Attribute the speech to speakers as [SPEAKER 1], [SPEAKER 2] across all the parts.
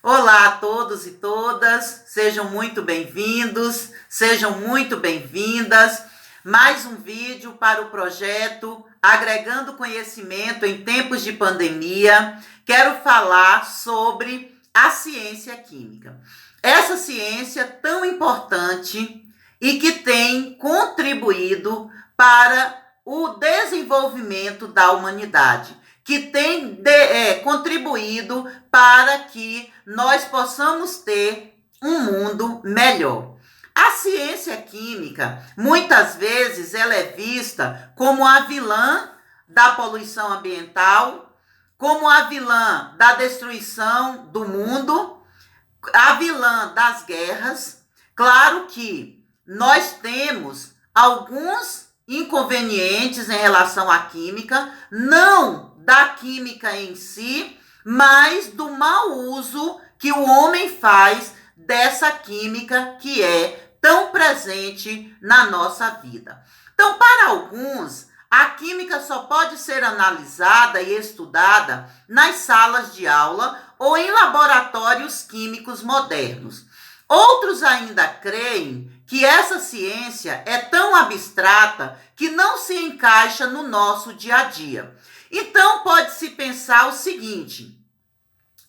[SPEAKER 1] Olá a todos e todas, sejam muito bem-vindos, sejam muito bem-vindas. Mais um vídeo para o projeto Agregando Conhecimento em Tempos de Pandemia. Quero falar sobre a ciência química. Essa ciência tão importante e que tem contribuído para o desenvolvimento da humanidade, que tem contribuído para que nós possamos ter um mundo melhor. A ciência química, muitas vezes, ela é vista como a vilã da poluição ambiental, como a vilã da destruição do mundo, a vilã das guerras. Claro que nós temos alguns inconvenientes em relação à química, não da química em si, mas do mau uso que o homem faz dessa química que é tão presente na nossa vida. Então, para alguns, a química só pode ser analisada e estudada nas salas de aula ou em laboratórios químicos modernos. Outros ainda creem que essa ciência é tão abstrata que não se encaixa no nosso dia a dia. Então, pode-se pensar o seguinte: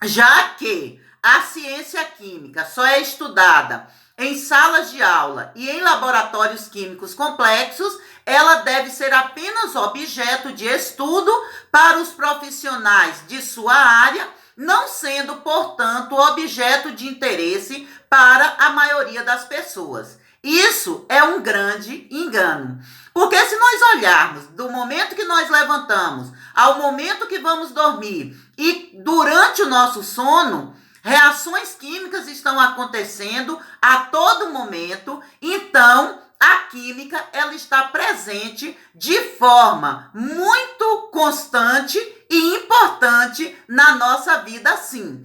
[SPEAKER 1] já que a ciência química só é estudada em salas de aula e em laboratórios químicos complexos, ela deve ser apenas objeto de estudo para os profissionais de sua área, não sendo, portanto, objeto de interesse para a maioria das pessoas. Isso é um grande engano. Porque se nós olharmos do momento que nós levantamos ao momento que vamos dormir e durante o nosso sono, reações químicas estão acontecendo a todo momento. Então, a química ela está presente de forma muito constante e importante na nossa vida, sim.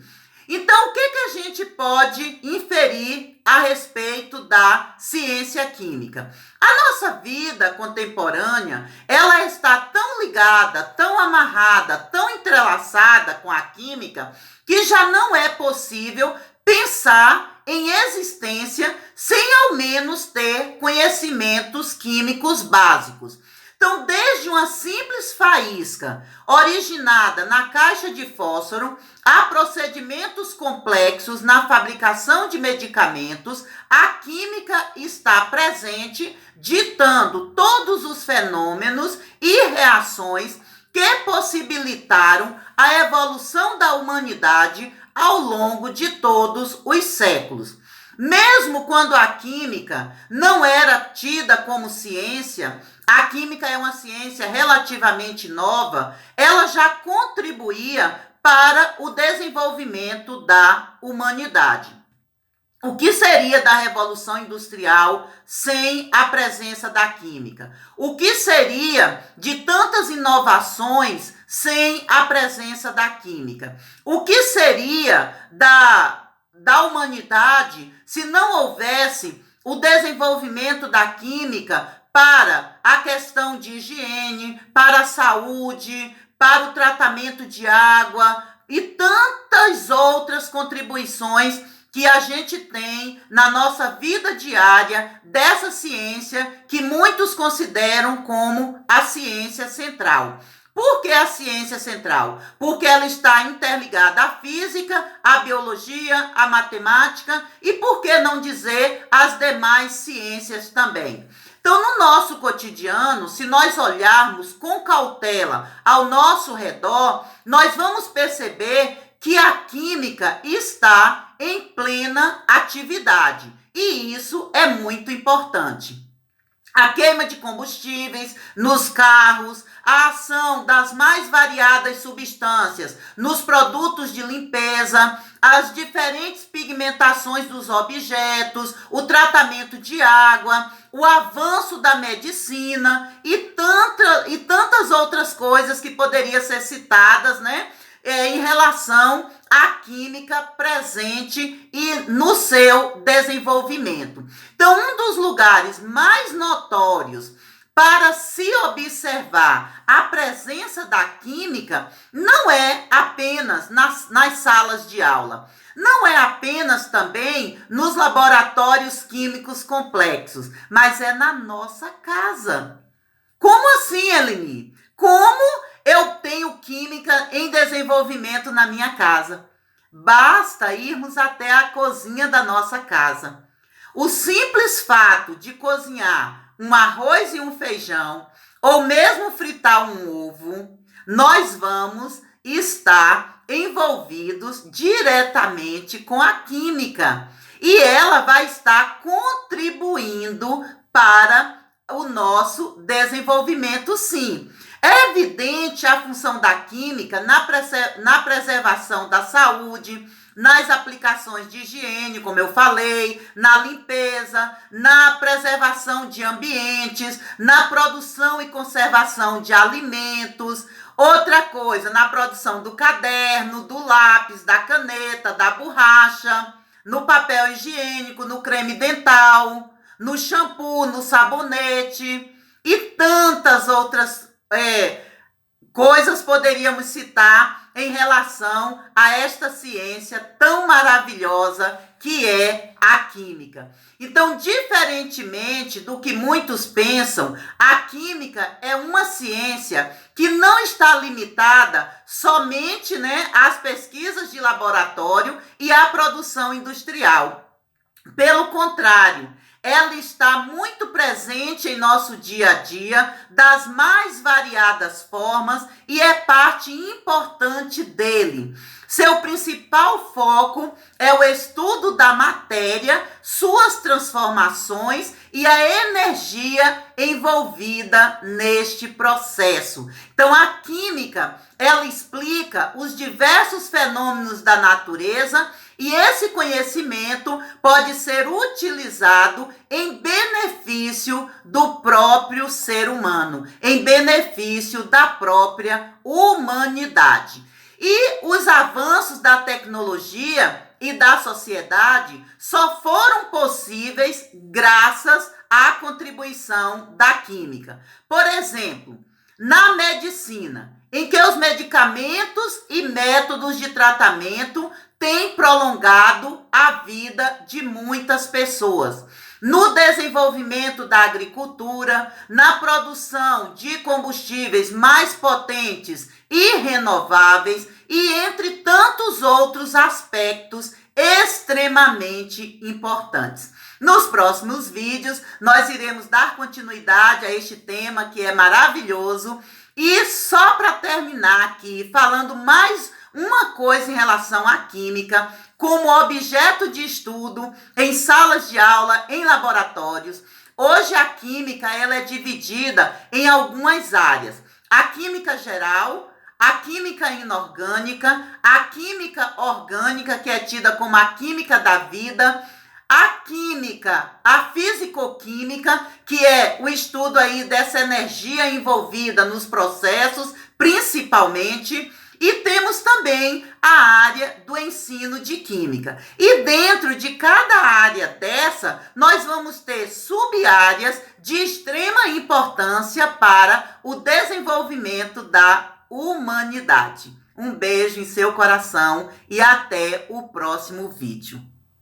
[SPEAKER 1] Então, o que a gente pode inferir a respeito da ciência química? A nossa vida contemporânea, ela está tão ligada, tão amarrada, tão entrelaçada com a química, que já não é possível pensar em existência sem ao menos ter conhecimentos químicos básicos. Então, desde uma simples faísca originada na caixa de fósforo, a procedimentos complexos na fabricação de medicamentos, a química está presente, ditando todos os fenômenos e reações que possibilitaram a evolução da humanidade ao longo de todos os séculos. Mesmo quando a química não era tida como ciência, a química é uma ciência relativamente nova, ela já contribuía para o desenvolvimento da humanidade. O que seria da Revolução Industrial sem a presença da química? O que seria de tantas inovações sem a presença da química? O que seria da humanidade se não houvesse o desenvolvimento da química para a questão de higiene, para a saúde, para o tratamento de água e tantas outras contribuições que a gente tem na nossa vida diária dessa ciência que muitos consideram como a ciência central. Por que a ciência central? Porque ela está interligada à física, à biologia, à matemática e, por que não dizer, às demais ciências também. Então, no nosso cotidiano, se nós olharmos com cautela ao nosso redor, nós vamos perceber que a química está em plena atividade. E isso é muito importante. A queima de combustíveis nos carros, a ação das mais variadas substâncias nos produtos de limpeza, as diferentes pigmentações dos objetos, o tratamento de água, o avanço da medicina e tantas outras coisas que poderiam ser citadas, né? Em relação à química presente e no seu desenvolvimento. Então, um dos lugares mais notórios para se observar a presença da química não é apenas nas salas de aula, não é apenas também nos laboratórios químicos complexos, mas é na nossa casa. Como assim, Eleni? Como eu tenho química em desenvolvimento na minha casa? Basta irmos até a cozinha da nossa casa. O simples fato de cozinhar um arroz e um feijão, ou mesmo fritar um ovo, nós vamos estar envolvidos diretamente com a química. E ela vai estar contribuindo para o nosso desenvolvimento, sim. É evidente a função da química na preservação da saúde, nas aplicações de higiene, como eu falei, na limpeza, na preservação de ambientes, na produção e conservação de alimentos. Outra coisa, na produção do caderno, do lápis, da caneta, da borracha, no papel higiênico, no creme dental, no shampoo, no sabonete e tantas outras coisas poderíamos citar em relação a esta ciência tão maravilhosa que é a química. Então, diferentemente do que muitos pensam, a química é uma ciência que não está limitada somente, às pesquisas de laboratório e à produção industrial. Pelo contrário, ela está muito presente em nosso dia a dia, das mais variadas formas, e é parte importante dele. Seu principal foco é o estudo da matéria, suas transformações e a energia envolvida neste processo. Então, a química, ela explica os diversos fenômenos da natureza, e esse conhecimento pode ser utilizado em benefício do próprio ser humano, em benefício da própria humanidade. E os avanços da tecnologia e da sociedade só foram possíveis graças à contribuição da química. Por exemplo, na medicina, em que os medicamentos e métodos de tratamento têm prolongado a vida de muitas pessoas. No desenvolvimento da agricultura, na produção de combustíveis mais potentes e renováveis, e entre tantos outros aspectos extremamente importantes. Nos próximos vídeos, nós iremos dar continuidade a este tema que é maravilhoso. E só para terminar aqui, falando mais uma coisa em relação à química, como objeto de estudo em salas de aula, em laboratórios. Hoje a química ela é dividida em algumas áreas. A química geral, a química inorgânica, a química orgânica, que é tida como a química da vida, a química, a fisicoquímica, que é o estudo aí dessa energia envolvida nos processos, principalmente. E temos também a área do ensino de química. E dentro de cada área dessa, nós vamos ter sub-áreas de extrema importância para o desenvolvimento da humanidade. Um beijo em seu coração e até o próximo vídeo.